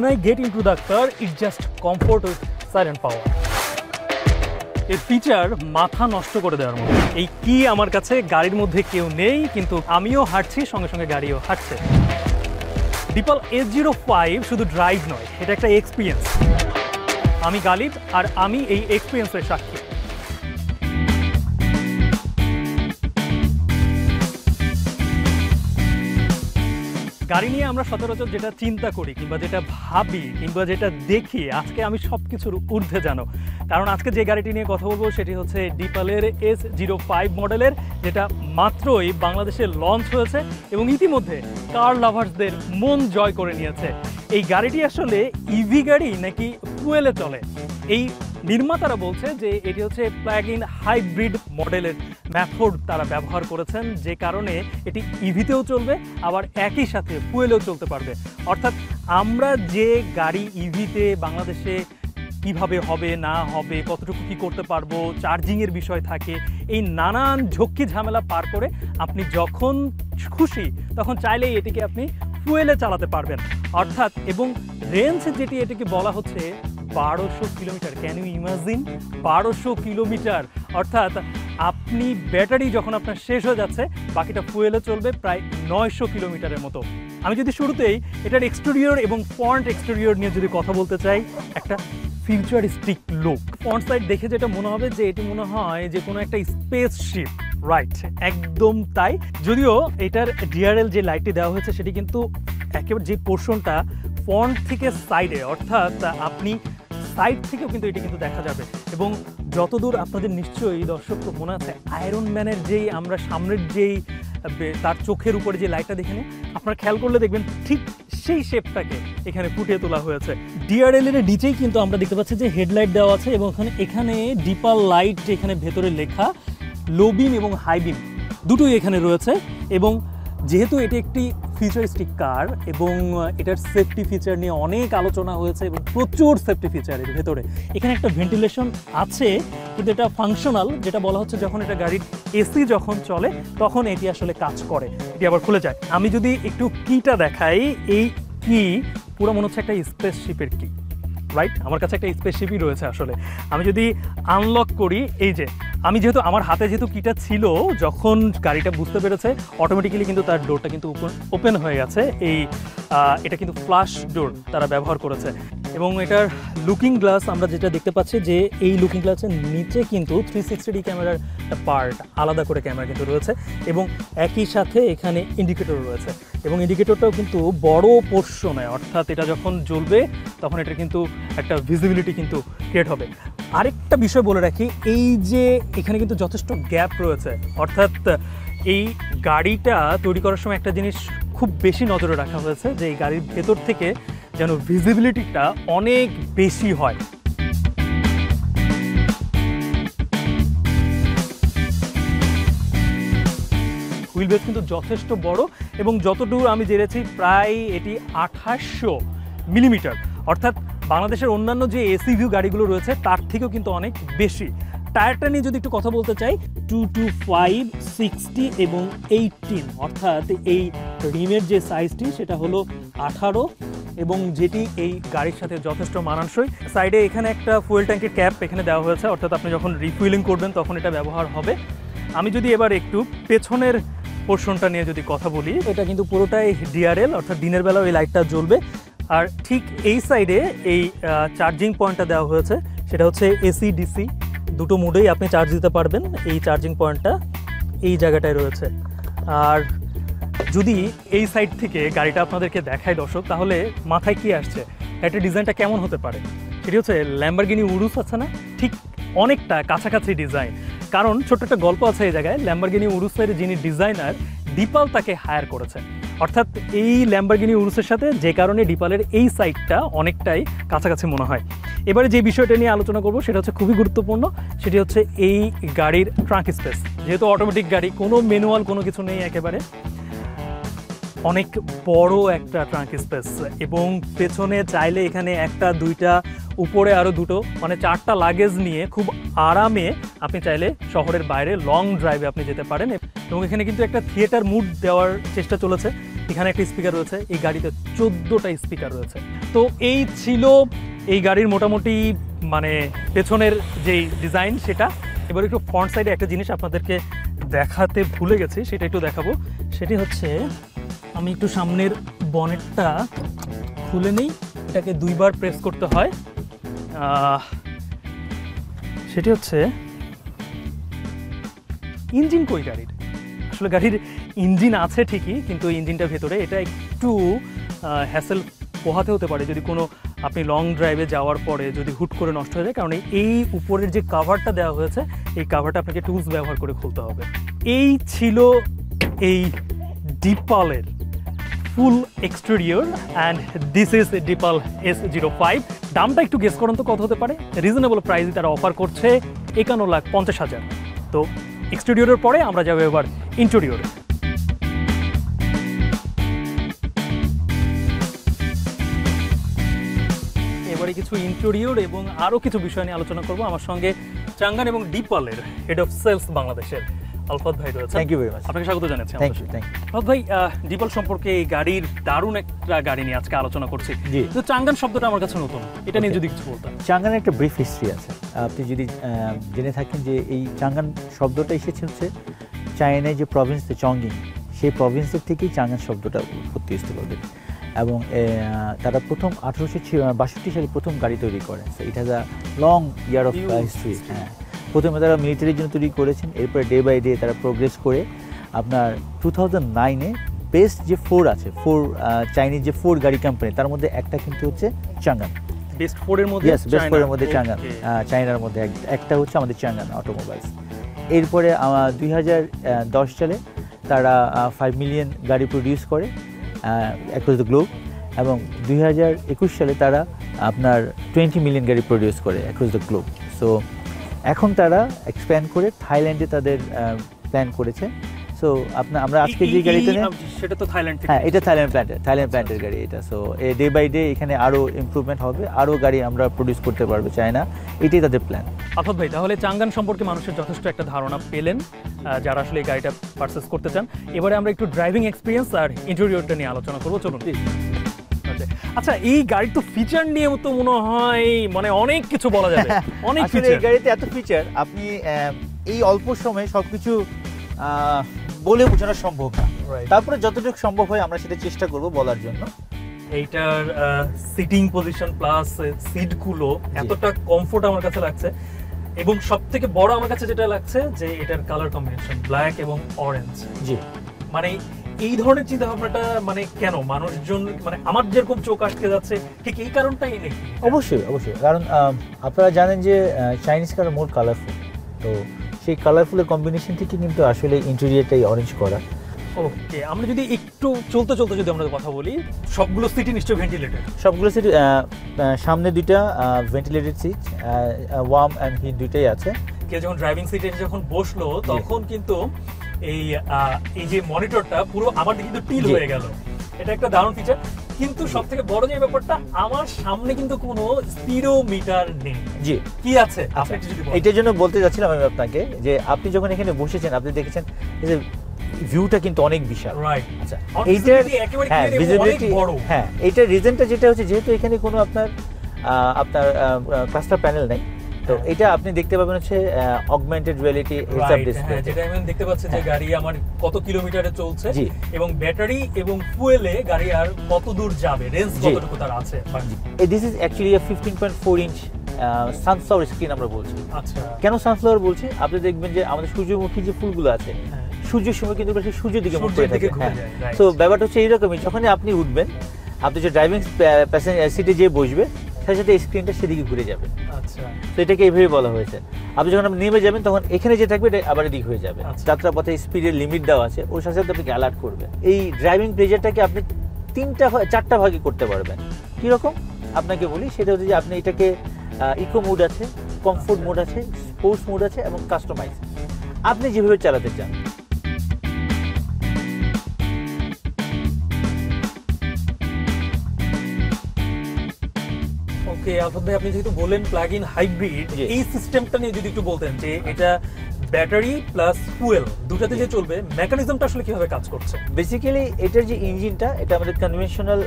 when I get into the car, it just comfort with silent power. এর feature মাথা নষ্ট করে দেওয়ার মতো। এই কি আমার কাছে গাড়ির মধ্যে কেউ নেই, কিন্তু আমিও হাঁটছি, সঙ্গে সঙ্গে গাড়িও হাঁটছে। ডিপল S05 শুধু ড্রাইভ নয়, এটা একটা এক্সপিরিয়েন্স। আমি গালিব, আর আমি এই এক্সপিরিয়েন্সের সাক্ষী। গাড়ি নিয়ে আমরা সচরাচর যেটা চিন্তা করি, কিংবা যেটা ভাবি, কিংবা যেটা দেখি, আজকে আমি সব কিছুর ঊর্ধ্বে জানো। কারণ আজকে যে গাড়িটি নিয়ে কথা বলবো সেটি হচ্ছে ডিপলের S05 মডেলের, যেটা মাত্রই বাংলাদেশে লঞ্চ হয়েছে এবং ইতিমধ্যে কার লাভার্সদের মন জয় করে নিয়েছে। এই গাড়িটি আসলে ইভি গাড়ি নাকি ফুয়েলে চলে? এই নির্মাতারা বলছে যে এটি হচ্ছে প্লাগ ইন হাইব্রিড মডেলের মেথড তারা ব্যবহার করেছেন, যে কারণে এটি ইভিতেও চলবে, আবার একই সাথে ফুয়েলেও চলতে পারবে। অর্থাৎ আমরা যে গাড়ি ইভিতে বাংলাদেশে কিভাবে হবে না হবে, কতটুকু কী করতে পারবো, চার্জিংয়ের বিষয় থাকে, এই নানান ঝক্কি ঝামেলা পার করে আপনি যখন খুশি তখন চাইলেই এটিকে আপনি ফুয়েলে চালাতে পারবেন। অর্থাৎ এবং রেঞ্জ যেটি এটিকে বলা হচ্ছে 1200 kilometre. Can you imagine 1200 kilometre? অর্থাৎ আপনি ব্যাটারি যখন আপনার শেষ হয়ে যাচ্ছে, বাকিটা ফুয়েলে চলবে প্রায় 900 কিলোমিটারের মতো। আমি যদি শুরুতেই এটার এক্সটেরিয়র এবং ফ্রন্ট এক্সটেরিয়র নিয়ে যদি কথা বলতে চাই, একটা ফিউচারিস্টিক লুক। ফ্রন্ট সাইড দেখে যেটা মনে হবে যে এটি মনে হয় যে কোনো একটা স্পেসশিপ, রাইট, একদম তাই। যদিও এটার ডিআরএল যে লাইটটি দেওয়া হয়েছে সেটি কিন্তু একেবারে যে পোর্শনটা ফ্রন্ট থেকে সাইডে, অর্থাৎ আপনি সাইড থেকেও কিন্তু এটি কিন্তু দেখা যাবে। এবং যতদূর আপনাদের নিশ্চয়ই দর্শক মনে আছে, আয়রন ম্যানের যেই আমরা সামনের যেই তার চোখের উপরে যে লাইটটা দেখে নিই, আপনারা খেয়াল করলে দেখবেন ঠিক সেই শেপটাকে এখানে ফুটিয়ে তোলা হয়েছে। ডিআরএল এর নিচেই কিন্তু আমরা দেখতে পাচ্ছি যে হেডলাইট দেওয়া আছে, এবং এখানে ডিপাল লাইট এখানে ভেতরে লেখা, লো বিম এবং হাই বিম দুটোই এখানে রয়েছে। এবং যেহেতু এটি একটি ফিউচারিস্টিক কার এবং এটার সেফটি ফিচার নিয়ে অনেক আলোচনা হয়েছে এবং প্রচুর সেফটি ফিচার এর ভেতরে, এখানে একটা ভেন্টিলেশন আছে, কিন্তু এটা ফাংশনাল, যেটা বলা হচ্ছে যখন এটা গাড়ির এসি যখন চলে তখন এটি আসলে কাজ করে, এটি আবার খুলে যায়। আমি যদি একটু কিটা দেখাই, এই কি পুরো মনে হচ্ছে একটা স্পেসশিপের কি, রাইট? আমার কাছে একটা স্পেসশিপই রয়েছে আসলে। আমি যদি আনলক করি, এই যে আমি যেহেতু আমার হাতে যেহেতু কিটা ছিল, যখন গাড়িটা বুঝতে পেরেছে অটোমেটিক্যালি কিন্তু তার ডোরটা কিন্তু ওপেন হয়ে গেছে। এটা কিন্তু ফ্ল্যাশ ডোর তারা ব্যবহার করেছে। এবং এটার লুকিং গ্লাস আমরা যেটা দেখতে পাচ্ছি, যে এই লুকিং গ্লাসের নিচে কিন্তু 360 ক্যামেরার একটা পার্ট, আলাদা করে ক্যামেরা কিন্তু রয়েছে, এবং একই সাথে এখানে ইন্ডিকেটর রয়েছে। এবং ইন্ডিকেটরটাও কিন্তু বড় পোর্শনে, অর্থাৎ এটা যখন জ্বলবে তখন এটা কিন্তু একটা ভিজিবিলিটি কিন্তু ক্রিয়েট হবে। আরেকটা বিষয় বলে রাখি, এই যে এখানে কিন্তু যথেষ্ট গ্যাপ রয়েছে, অর্থাৎ এই গাড়িটা তৈরি করার সময় একটা জিনিস খুব বেশি নজরে রাখা হয়েছে, যে এই গাড়ির ভেতর থেকে যেন ভিজিবিলিটিটা অনেক বেশি হয়। হুইল বেস কিন্তু যথেষ্ট বড়, এবং যতদূর আমি জেনেছি প্রায় এটি 2800 মিলিমিটার, অর্থাৎ বাংলাদেশের অন্যান্য যে এসইভিউ গাড়িগুলো রয়েছে তার থেকেও কিন্তু অনেক বেশি। টায়ারটা নিয়ে যদি একটু কথা বলতে চাই, 225, 60 এবং 18, অর্থাৎ এই রিমের যে সাইজটি সেটা হলো 18, এবং যেটি এই গাড়ির সাথে যথেষ্ট মানানসই। সাইডে এখানে একটা ফুয়েল ট্যাঙ্কের ক্যাপ এখানে দেওয়া হয়েছে, অর্থাৎ আপনি যখন রিফুয়েলিং করবেন তখন এটা ব্যবহার হবে। আমি যদি এবার একটু পেছনের পোর্শনটা নিয়ে যদি কথা বলি, এটা কিন্তু পুরোটাই ডিআরএল, অর্থাৎ দিনের বেলা ওই লাইটটা জ্বলবে। আর ঠিক এই সাইডে এই চার্জিং পয়েন্টটা দেওয়া হয়েছে, সেটা হচ্ছে এসি ডিসি দুটো মোডেই আপনি চার্জ দিতে পারবেন। এই চার্জিং পয়েন্টটা এই জায়গাটায় রয়েছে। আর যদি এই সাইড থেকে গাড়িটা আপনাদেরকে দেখায় দর্শক, তাহলে মাথায় কি আসছে, একটা ডিজাইনটা কেমন হতে পারে? সেটি হচ্ছে ল্যাম্বরগিনি উরুস আছে না, ঠিক অনেকটা কাছাকাছি ডিজাইন। কারণ ছোট্ট একটা গল্প আছে এই জায়গায়, ল্যাম্বরগিনি উরুসের যিনি ডিজাইনার, ডিপাল তাকে হায়ার করেছে। অর্থাৎ এই ল্যাম্বরগিনি উরুসের সাথে যে কারণে ডিপালের এই সাইডটা অনেকটাই কাছাকাছি মনে হয়। এবারে যে বিষয়টা নিয়ে আলোচনা করব সেটা হচ্ছে খুবই গুরুত্বপূর্ণ, সেটি হচ্ছে এই গাড়ির ট্রাঙ্ক স্পেস। যেহেতু অটোমেটিক গাড়ি, কোনো ম্যানুয়াল কোনো কিছু নেই, একেবারে অনেক বড় একটা ট্রাঙ্ক স্পেস, এবং পেছনে চাইলে এখানে একটা দুইটা, উপরে আরও দুটো, মানে 4টা লাগেজ নিয়ে খুব আরামে আপনি চাইলে শহরের বাইরে লং ড্রাইভে আপনি যেতে পারেন। এবং এখানে কিন্তু একটা থিয়েটার মুড দেওয়ার চেষ্টা চলেছে। এখানে একটা স্পিকার রয়েছে, এই গাড়িতে 14টা স্পিকার রয়েছে। তো এই ছিল এই গাড়ির মোটামুটি মানে পেছনের যেই ডিজাইন সেটা। এবার একটু ফ্রন্ট সাইডে একটা জিনিস আপনাদেরকে দেখাতে ভুলে গেছি, সেটা একটু দেখাবো। সেটি হচ্ছে আমি একটু সামনের বনেটটা খুলে নিই, এটাকে 2 বার প্রেস করতে হয়। সেটি হচ্ছে ইঞ্জিন কই গাড়ির, আসলে গাড়ির ইঞ্জিন আছে ঠিকই, কিন্তু ইঞ্জিনটার ভেতরে এটা একটু হ্যাসেল পোহাতে হতে পারে যদি কোনো আপনি লং ড্রাইভে যাওয়ার পরে যদি হুট করে নষ্ট হয়ে যায়, কারণ এই উপরের যে কাভারটা দেওয়া হয়েছে এই কাভারটা আপনাকে টুলস ব্যবহার করে খুলতে হবে। এই ছিল এই ডিপালের full exterior and this is Deepal S05। দামটা একটু গেস করুন তো কত হতে পারে? রিজনেবল প্রাইসে তারা অফার করছে 51,50,000। তো এক্সটেরিয়রের পরে আমরা যাবো এবার ইন্টেরিয়রে। এবারে কিছু ইন্টেরিয়র এবং আরও কিছু বিষয় নিয়ে আলোচনা করব। আমার সঙ্গে চাঙ্গান এবং ডিপালের হেড অফ সেলস বাংলাদেশের আলফাত ভাই রয়েছে। Thank you very much. আপনাকে স্বাগত জানাচ্ছি। Thank you. আলফাত ভাই, ডিপাল সম্পর্কে এই গাড়ির দারুণ একটা গাড়ি নিয়ে আজকে আলোচনা করছি। তো চাঙ্গান শব্দটা আমার কাছে নতুন, এটা নিয়ে যদি কিছু বলতেন। চাঙ্গানের একটা ব্রিফ হিস্ট্রি আছে। আপনি যদি জেনে থাকেন যে এই চাঙ্গান শব্দটা এসেছে হচ্ছে চায়নায় যে প্রভিন্স চংগিং, সেই প্রভিন্সের থেকেই চাঙ্গান শব্দটা উৎপত্তি হতে পারবে। এবং তারা প্রথম 1862 সালে প্রথম গাড়ি তৈরি করেন। It has a long year of history. হ্যাঁ, প্রথমে তারা মিলিটারির জন্য তৈরি করেছেন, এরপরে ডে বাই ডে তারা প্রোগ্রেস করে আপনার 2009-এ বেস্ট যে 4 আছে, 4 চাইনিজ যে 4 গাড়ি কোম্পানি, তার মধ্যে একটা কিন্তু হচ্ছে চাঙ্গান। বেস্ট 4-এর মধ্যে? ইয়েস, বেস্ট 4-এর মধ্যে চাঙ্গান, চায়নার মধ্যে একটা হচ্ছে আমাদের চাঙ্গান অটোমোবাইলস। এরপরে 2010 সালে তারা 5 মিলিয়ন গাড়ি প্রডিউস করে অ্যাক্রস দ্য গ্লোব, এবং 2021 সালে তারা আপনার 20 মিলিয়ন গাড়ি প্রডিউস করে অ্যাক্রস দ্য গ্লোব। সো এখন তারা এক্সপ্যান্ড করে থাইল্যান্ডে তাদের প্ল্যান করেছে। সো আমরা আজকে যে গাড়িটা নেই সেটা তো থাইল্যান্ড থেকে? হ্যাঁ, এটা থাইল্যান্ড প্ল্যান্টের গাড়ি এটা। সো ডে বাই ডে এখানে আরও ইমপ্রুভমেন্ট হবে, আরও গাড়ি আমরা প্রডিউস করতে পারবো চায়না, এটাই তাদের প্ল্যান। আলফাত ভাই, তাহলে চাঙ্গান সম্পর্কে মানুষের যথেষ্ট একটা ধারণা পেলেন যারা আসলে এই গাড়িটা পারচেস করতে চান। এবারে আমরা একটু ড্রাইভিং এক্সপিরিয়েন্স আর ইন্টেরিয়রটা নিয়ে আলোচনা করবো, চলুন। আচ্ছা, এই গাড়ির তো ফিচার নিয়ে তো মনে হয় মানে অনেক কিছু বলা যাবে, অনেক ফিচার। এই গাড়িতে এত ফিচার আপনি এই অল্প সময়ে সবকিছু বলে বোঝানো সম্ভব না, তারপরে যতটুকু সম্ভব হয় আমরা সেটা চেষ্টা করব বলার জন্য। এইটার সিটিং পজিশন প্লাস সিটগুলো এতটা কমফোর্ট আমার কাছে লাগছে, এবং সবথেকে বড় আমার কাছে যেটা লাগছে যে এটার কালার কম্বিনেশন ব্ল্যাক এবং অরেঞ্জ। জি, মানে এই ধরনের চিন্তা ভাবনাটা মানে কেন মানুষজন, মানে আমার যেরকম চোখ আটকে যাচ্ছে ঠিক এই কারণটাই নাকি? অবশ্যই অবশ্যই, কারণ আপনারা জানেন যে চাইনিজ কার মোর কালারফুল, তো সেই কালারফুলের কম্বিনেশন থেকে কিন্তু আসলে ইন্টেরিয়রটাই অরেঞ্জ করা। ওকে, আমরা যদি একটু চলতে চলতে যদি আমরা কথা বলি, সবগুলো সিটই নিশ্চয়ই ভেন্টিলেটেড? সবগুলো সিট, সামনে দুইটা ventilated seat, warm and heat দুইটাই আছে। কেউ যখন ড্রাইভিং সিটে যখন বসলো তখন কিন্তু এই যে মনিটরটা পুরো আমার দিকে কিন্তু টিল হয়ে গেল, এটা একটা দারুণ ফিচার। কিন্তু সবথেকে বড় যে ব্যাপারটা, আমার সামনে কিন্তু কোনো স্পিডোমিটার নেই। জি, কি আছে আপনি যদি বলেন? এটার জন্য বলতে যাচ্ছিলাম আমি আপনাকে যে আপনি যখন এখানে বসেছেন আপনি দেখেছেন যে ভিউটা কিন্তু অনেক বিশাল। রাইট। আচ্ছা, এইটার ভিজিবিলিটি, হ্যাঁ, এইটার রিজনটা যেটা হচ্ছে যেহেতু এখানে কোনো আপনার ক্লাস্টার প্যানেল নেই, তো এটা আপনি দেখতে পাবেন হচ্ছে augmented reality heads up display, যেটা আমি দেখতে পাচ্ছি যে গাড়ি আমার কত কিলোমিটারে চলছে এবং ব্যাটারি এবং ফুয়েলে গাড়ি আর কত দূর যাবে, রেঞ্জ কতটুকু তার আছে। This is actually a 15.4 inch sunflower screen আমরা বলছি। আচ্ছা, কেন সানফ্লাওয়ার বলছি? আপনি দেখবেন যে আমাদের সূর্যমুখী যে ফুলগুলো আছে, সূর্যের সময় কিন্তু সূর্যের দিকে মুখ করে থাকে। তো ব্যাপারটা হচ্ছে এইরকমই, যখনই আপনি উঠবেন, আপনি যে ড্রাইভিং প্যাসেঞ্জার সিটে যে বসবে সাথে সাথে স্ক্রিনটা সেদিকে ঘুরে যাবে। আচ্ছা, তো এটাকে এইভাবে বলা হয়েছে। আপনি যখন আপনি নেমে যাবেন তখন এখানে যে থাকবে আবার এদিক হয়ে যাবে। যাত্রাপথে স্পিডের লিমিট দেওয়া আছে, ওর সাথে সাথে আপনাকে অ্যালার্ট করবে। এই ড্রাইভিং প্লেজারটাকে আপনি 4টা ভাগে করতে পারবেন। কীরকম আপনাকে বলি, সেটা হচ্ছে যে আপনি এটাকে ইকো মোড আছে, কমফোর্ট মোড আছে, স্পোর্টস মোড আছে এবং কাস্টমাইজ, আপনি যেভাবে চালাতে চান। ওকে, আলফাত ভাই, আপনি যেহেতু বলেন প্লাগ ইন হাইব্রিড, এই সিস্টেমটা নিয়ে যদি একটু বলতেন যে এটা ব্যাটারি প্লাস ফুয়েল দুটাতে যে চলবে, মেকানিজমটা আসলে কিভাবে কাজ করছে? বেসিক্যালি এটার যে ইঞ্জিনটা, এটা আমাদের কনভেনশনাল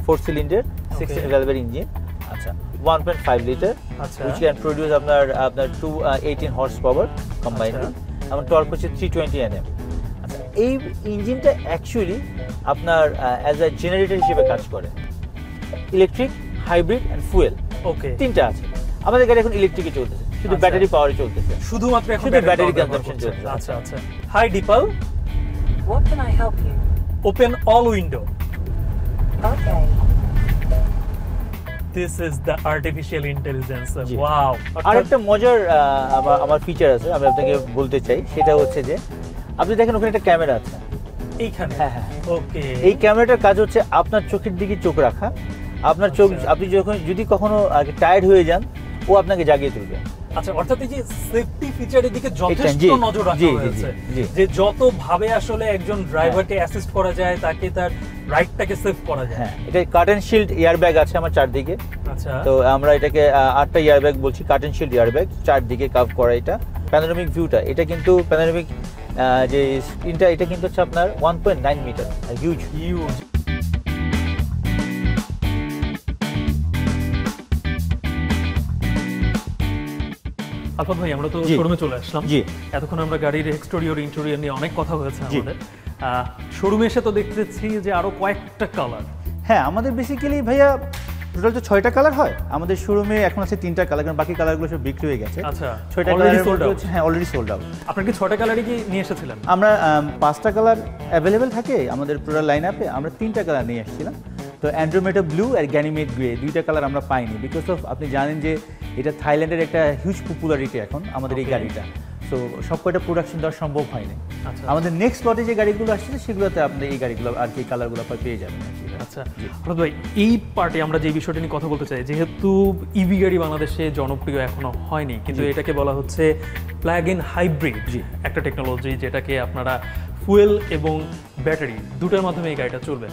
4 সিলিন্ডার 6 16 valve ইঞ্জিন। আচ্ছা 1.5 লিটার, আচ্ছা which can produce আপনার 18 হর্স পাওয়ার কম্বাইন্ডলি, এবং টর্ক হচ্ছে 320 Nm। আচ্ছা এই ইঞ্জিনটা অ্যাকচুয়ালি আপনার অ্যাজ আ জেনারেটর হিসেবে কাজ করে। ইলেকট্রিক, হাইব্রিড অ্যান্ড ফুয়েল ওকে তিনটা আছে। আমাদের গাড়ি এখন ইলেকট্রিকে চলতেছে, শুধু ব্যাটারি পাওয়ারে চলতেছে, শুধুমাত্র এখন শুধু ব্যাটারি কনজাম্পশন চলছে। আচ্ছা আচ্ছা। Hi Deepal, What can I help you? Open all window. Okay. This is the artificial intelligence. জি। Wow. আরেকটা মজার আমার ফিচার আছে, আমি আপনাকে বলতে চাই, সেটা হচ্ছে যে আপনি দেখেন ওখানে একটা ক্যামেরা আছে। এইখানে হ্যাঁ হ্যাঁ, ওকে এই ক্যামেরাটার কাজ হচ্ছে আপনার চোখের দিকে চোখ রাখা। আপনার চোখ, আচ্ছা। আপনি যখন যদি কখনো টায়ার্ড হয়ে যান, ও আপনাকে জাগিয়ে তুলবে। আচ্ছা, অর্থাৎ এই যে সেফটি ফিচারের দিকে যথেষ্ট জি, নজর জি, রাখা জি, হয়েছে, জি। যে যত ভাবে আসলে একজন ড্রাইভারকে অ্যাসিস্ট করা যায়, তাকে তার রাইডটাকে সেভ করা যায়। হ্যাঁ, এটা কার্টেন শিল্ড এয়ারব্যাগ আছে আমার চারদিকে। আচ্ছা তো আমরা এটাকে 8টা এয়ারব্যাগ বলছি, কার্টেন শিল্ড এয়ারব্যাগ, চারদিকে কাভ করা। এটা প্যানোরামিক ভিউটা, এটা কিন্তু প্যানোরামিক যে স্ক্রিনটা, এটা কিন্তু হচ্ছে আপনার 1.9 মিটার, হিউজ। হিউজ। আলফাত ভাই, আমরা তো জি। শোরুমে চলে আসলাম। জি। এতক্ষণ আমরা গাড়ির এক্সটেরিয়র ইন্টেরিয়র নিয়ে অনেক কথা হয়েছে জি। আমাদের। শোরুমে এসে তো দেখতেছি যে আরো কয়েকটা কালার। হ্যাঁ, আমাদের বেসিক্যালি ভাইয়া টোটাল তো 6টা কালার হয় আমাদের শোরুমে, এখন আছে 3টা কালার, কারণ বাকি কালারগুলো সব বিক্রি হয়ে গেছে। আচ্ছা, 6টা already কালার sold out? হ্যাঁ, অলরেডি সোল্ড আউট। আপনার কি 6টা কালারই কি নিয়ে এসেছিলেন? আমরা 5টা কালার অ্যাভেলেবেল থাকে আমাদের পুরো লাইন আপে, আমরা 3টা কালার নিয়ে আসছিলাম। তো অ্যান্ড্রোমেটা ব্লু আর গ্যানিমেট গ্রে, 2টা কালার আমরা পাইনি, বিকজ অফ আপনি জানেন যে এটা থাইল্যান্ডের একটা হিউজ পপুলারিটি এখন আমাদের এই Okay. গাড়িটা। সো সব কয়টা প্রোডাকশন দেওয়া সম্ভব হয়নি। আচ্ছা। আমাদের নেক্সট লটে যে গাড়িগুলো আসছে সেগুলোতে আপনি এই গাড়িগুলো আর কি কালারগুলো পেয়ে যাবেন আর কি। আচ্ছা আলফাত ভাই, এই পার্টে আমরা যে বিষয়টা নিয়ে কথা বলতে চাই, যেহেতু ইভি গাড়ি বাংলাদেশে জনপ্রিয় এখনো হয়নি, কিন্তু এটাকে বলা হচ্ছে প্লাগ ইন হাইব্রিড একটা টেকনোলজি, যেটাকে আপনারা ফুয়েল এবং ব্যাটারি দুটার মাধ্যমে এই গাড়িটা চলবে।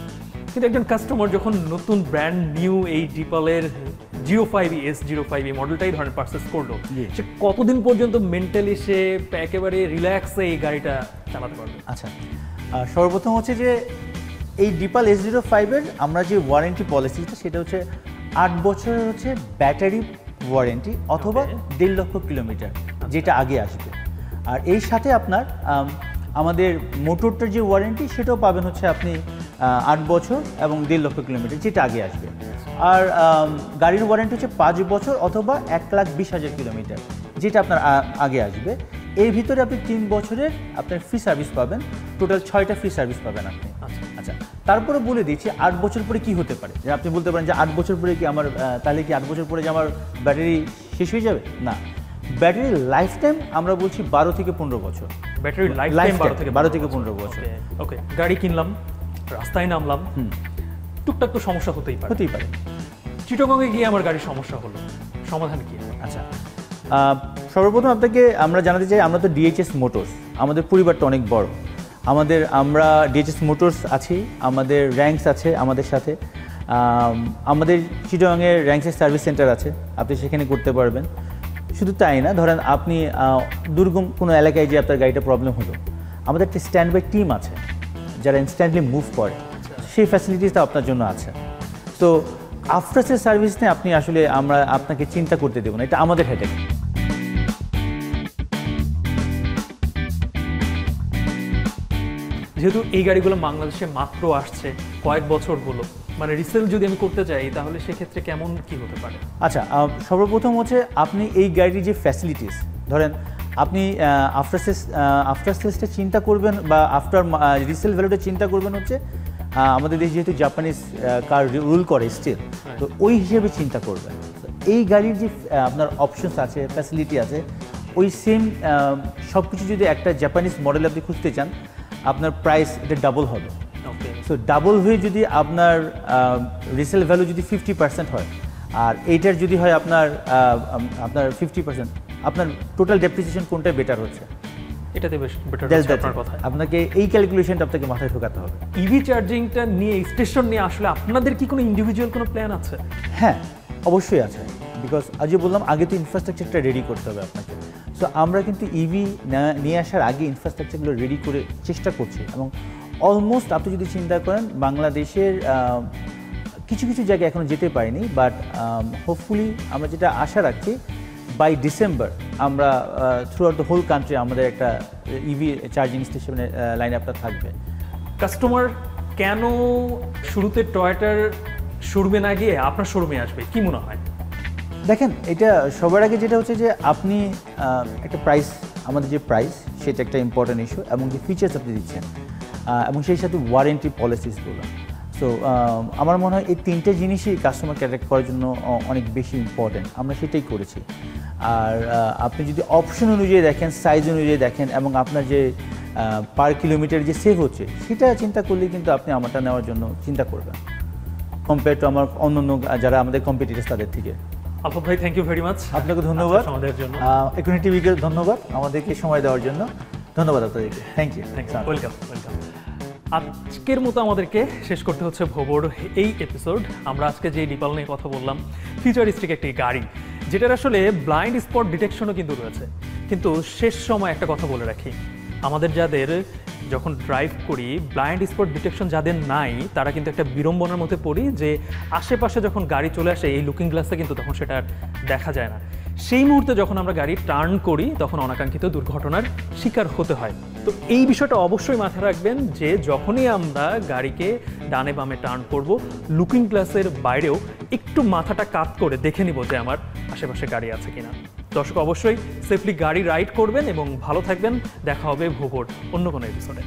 কিন্তু একজন কাস্টমার যখন নতুন ব্র্যান্ড নিউ এই ডিপালের 05S05 এই মডেলটাই ধরেন পারচেস করলো, সে কতদিন পর্যন্ত মেন্টালি সে একেবারে রিল্যাক্সে এই গাড়িটা চালাতে পারবে? আচ্ছা, সর্বপ্রথম হচ্ছে যে এই ডিপাল S05-এর আমরা যে ওয়ারেন্টি পলিসিটা, সেটা হচ্ছে 8 বছরের হচ্ছে ব্যাটারি ওয়ারেন্টি, অথবা 1.5 লক্ষ কিলোমিটার, যেটা আগে আসবে। আর এই সাথে আপনার আমাদের মোটরটার যে ওয়ারেন্টি, সেটাও পাবেন হচ্ছে আপনি 8 বছর এবং 1.5 লক্ষ কিলোমিটার, যেটা আগে আসবে। আর গাড়ির ওয়ারেন্টি হচ্ছে 5 বছর অথবা 1,20,000 কিলোমিটার, যেটা আপনার আগে আসবে। এর ভিতরে আপনি 3 বছরের আপনার ফ্রি সার্ভিস পাবেন, টোটাল 6টা ফ্রি সার্ভিস পাবেন আপনি। আচ্ছা, তারপরে বলে দিচ্ছি 8 বছর পরে কি হতে পারে। যে আপনি বলতে পারেন যে 8 বছর পরে কি আমার, তাহলে কি 8 বছর পরে যে আমার ব্যাটারি শেষ হয়ে যাবে? না, ব্যাটারির লাইফ টাইম আমরা বলছি 12 থেকে 15 বছর। ব্যাটারি লাইফ টাইম 12 থেকে 15 বছর। ওকে, গাড়ি কিনলাম, রাস্তায় নামলাম, টুকটাক তো সমস্যা হতেই পারে। চিটাগংয়ে গিয়ে আমার গাড়ির সমস্যা হলো, সমাধান কি? আচ্ছা, সর্বপ্রথম আপনাকে আমরা জানাতে চাই, আমরা তো ডিএইচএস মোটরস, আমাদের পরিবারটা অনেক বড়। আমরা ডিএইচএস মোটরস আছি, আমাদের র্যাঙ্কস আছে আমাদের সাথে, আমাদের চিটাগংয়ের র্যাঙ্কসের সার্ভিস সেন্টার আছে, আপনি সেখানে করতে পারবেন। শুধু তাই না, ধরেন আপনি দুর্গম কোনো এলাকায় যে আপনার গাড়িটা প্রবলেম হলো, আমাদের একটা স্ট্যান্ড বাই টিম আছে যারা ইনস্ট্যান্টলি মুভ করে, সেই ফ্যাসিলিটিসটা আপনার জন্য আছে। তো আফটার সেল সার্ভিস নিয়ে আপনি আসলে আমরা আপনাকে চিন্তা করতে দেবো না, এটা আমাদের হেডেক। যেহেতু এই গাড়িগুলো বাংলাদেশে মাত্র আসছে, কয়েক বছর হলো, মানে রিসেল যদি আমি করতে চাই, তাহলে সেক্ষেত্রে কেমন কি হতে পারে? আচ্ছা, সর্বপ্রথম হচ্ছে আপনি এই গাড়ির যে ফ্যাসিলিটিস, ধরেন আপনি আফটার সেলসটা চিন্তা করবেন বা আফটার রিসেল ভ্যালুটা চিন্তা করবেন হচ্ছে আমাদের দেশ যেহেতু জাপানিজ কার রুল করে স্টিল, তো ওই হিসেবে চিন্তা করবেন। এই গাড়ির যে আপনার অপশনস আছে, ফ্যাসিলিটি আছে, ওই সেম সব কিছু যদি একটা জাপানিজ মডেল আপনি খুঁজতে চান, আপনার প্রাইস এটা ডাবল হবে। সো ডাবল হয়ে যদি আপনার রিসেল ভ্যালু যদি 50% হয়, আর এইটার যদি হয় আপনার 50%, আপনার টোটাল ডেপ্রিসিয়েশন কোনটা বেটার হচ্ছে? এটাতে বেশ বেটার আপনার কথা। আপনাকে এই ক্যালকুলেশনটা আপনাকে মাথায় ঢোকাতে হবে। ইভি চার্জিংটা নিয়ে, স্টেশন নিয়ে আসলে আপনাদের কি কোনো ইন্ডিভিজুয়াল কোনো প্ল্যান আছে? হ্যাঁ, অবশ্যই আছে, বিকজ আজ যে বললাম আগে তো ইনফ্রাস্ট্রাকচারটা রেডি করতে হবে আপনাকে। সো আমরা কিন্তু ইভি নিয়ে আসার আগে ইনফ্রাস্ট্রাকচারগুলো রেডি করে চেষ্টা করছি, এবং অলমোস্ট আপনি যদি চিন্তা করেন বাংলাদেশের কিছু কিছু জায়গায় এখনো যেতে পারিনি, বাট হোপফুলি আমরা যেটা আশা রাখছি বাই ডিসেম্বর আমরা throughout the whole country আমাদের একটা ইভি চার্জিং স্টেশনের লাইন আপটা থাকবে। কাস্টমার কেন শুরুতে টয়োটার শোরুমে না গিয়ে আপনার শোরুমে আসবে, কি মনে হয়? দেখেন, এটা সবার আগে যেটা হচ্ছে যে আপনি একটা প্রাইস, আমাদের যে প্রাইস সেটা একটা ইম্পর্টেন্ট ইস্যু, এবং যে ফিচার্স আপনি দিচ্ছেন এবং সেই সাথে ওয়ারেন্টি পলিসিসগুলো। সো আমার মনে হয় এই তিনটে জিনিসই কাস্টমার ক্যাটার করার জন্য অনেক বেশি ইম্পর্টেন্ট, আমরা সেটাই করেছি। আর আপনি যদি অপশন অনুযায়ী দেখেন, সাইজ অনুযায়ী দেখেন, এবং আপনার যে পার কিলোমিটার যে সেভ হচ্ছে সেটা চিন্তা করলেই কিন্তু আপনি আমারটা নেওয়ার জন্য চিন্তা করবেন কম্পেয়ার টু আমার অন্য যারা আমাদের কম্পিটিটার্স তাদের থেকে। আলফাজ ভাই, থ্যাংক ইউ ভেরি মাচ। আপনাকে ধন্যবাদ আমাদের জন্য, একুনি টিভিকে ধন্যবাদ আমাদেরকে সময় দেওয়ার জন্য। ধন্যবাদ আপনাদেরকে, থ্যাংক ইউ। Welcome welcome. আজকের মতো আমাদেরকে শেষ করতে হচ্ছে ভোবর এই এপিসোড। আমরা আজকে যে ডিপাল নিয়ে কথা বললাম, ফিউচারিস্টিক একটি গাড়ি যেটার আসলে ব্লাইন্ড স্পট ডিটেকশনও কিন্তু রয়েছে। কিন্তু শেষ সময় একটা কথা বলে রাখি, আমাদের যাদের যখন ড্রাইভ করি ব্লাইন্ড স্পট ডিটেকশন যাদের নাই, তারা কিন্তু একটা বিড়ম্বনার মধ্যে পড়ি যে আশেপাশে যখন গাড়ি চলে আসে এই লুকিং গ্লাসে কিন্তু তখন সেটা দেখা যায় না। সেই মুহূর্তে যখন আমরা গাড়ি টার্ন করি তখন অনাকাঙ্ক্ষিত দুর্ঘটনার শিকার হতে হয়। তো এই বিষয়টা অবশ্যই মাথায় রাখবেন যে যখনই আমরা গাড়িকে ডানে বামে টার্ন করব, লুকিং গ্লাসের বাইরেও একটু মাথাটা কাত করে দেখে নিব যে আমার আশেপাশে গাড়ি আছে কিনা। দর্শক অবশ্যই সেফলি গাড়ি রাইড করবেন এবং ভালো থাকবেন। দেখা হবে ভোবর অন্য কোনো এপিসোডে।